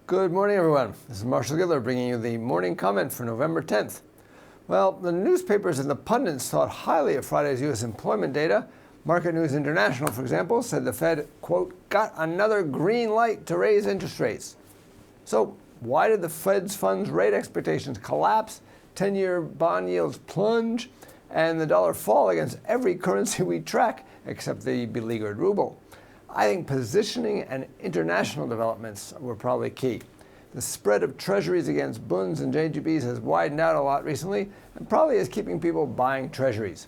Good morning, everyone. This is Marshall Giller bringing you the morning comment for November 10th. Well, the newspapers and the pundits thought highly of Friday's U.S. employment data. Market News International, for example, said the Fed, quote, got another green light to raise interest rates. So why did the Fed's funds rate expectations collapse, 10-year bond yields plunge, and the dollar fall against every currency we track except the beleaguered ruble? I think positioning and international developments were probably key. The spread of treasuries against bunds and JGBs has widened out a lot recently and probably is keeping people buying treasuries.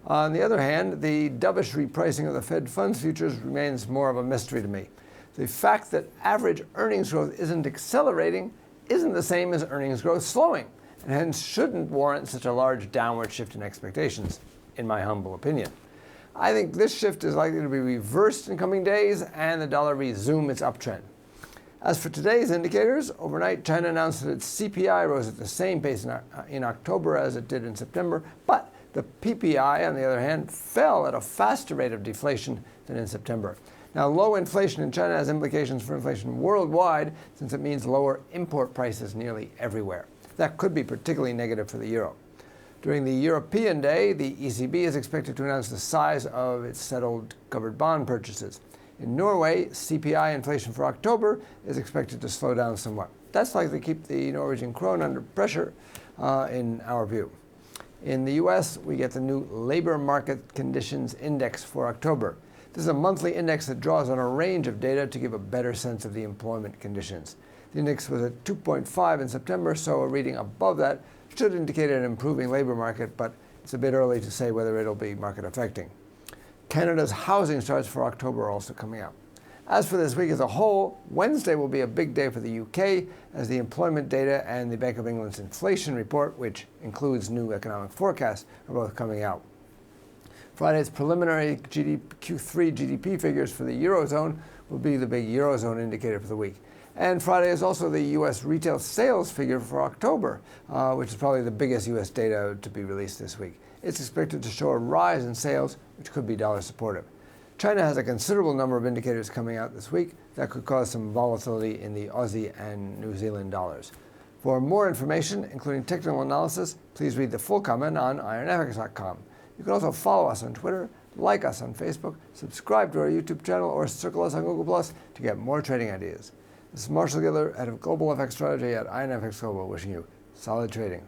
On the other hand, the dovish repricing of the Fed funds futures remains more of a mystery to me. The fact that average earnings growth isn't accelerating isn't the same as earnings growth slowing, and hence shouldn't warrant such a large downward shift in expectations, in my humble opinion. I think this shift is likely to be reversed in coming days and the dollar resume its uptrend. As for today's indicators, overnight China announced that its CPI rose at the same pace in October as it did in September, but the PPI, on the other hand, fell at a faster rate of deflation than in September. Now, low inflation in China has implications for inflation worldwide, since it means lower import prices nearly everywhere. That could be particularly negative for the euro. During the European day, the ECB is expected to announce the size of its settled covered bond purchases. In Norway, CPI inflation for October is expected to slow down somewhat. That's likely to keep the Norwegian krone under pressure, in our view. In the U.S., we get the new Labor Market Conditions Index for October. This is a monthly index that draws on a range of data to give a better sense of the employment conditions. The index was at 2.5 in September, so a reading above that should indicate an improving labor market, but it's a bit early to say whether it'll be market affecting. Canada's housing starts for October are also coming out. As for this week as a whole, Wednesday will be a big day for the UK as the employment data and the Bank of England's inflation report, which includes new economic forecasts, are both coming out. Friday's preliminary Q3 GDP figures for the Eurozone will be the big Eurozone indicator for the week. And Friday is also the U.S. retail sales figure for October, which is probably the biggest U.S. data to be released this week. It's expected to show a rise in sales, which could be dollar supportive. China has a considerable number of indicators coming out this week that could cause some volatility in the Aussie and New Zealand dollars. For more information, including technical analysis, please read the full comment on IronFX.com. You can also follow us on Twitter, like us on Facebook, subscribe to our YouTube channel, or circle us on Google+ to get more trading ideas. This is Marshall Giller, head of Global FX Strategy at IronFX Global, wishing you solid trading.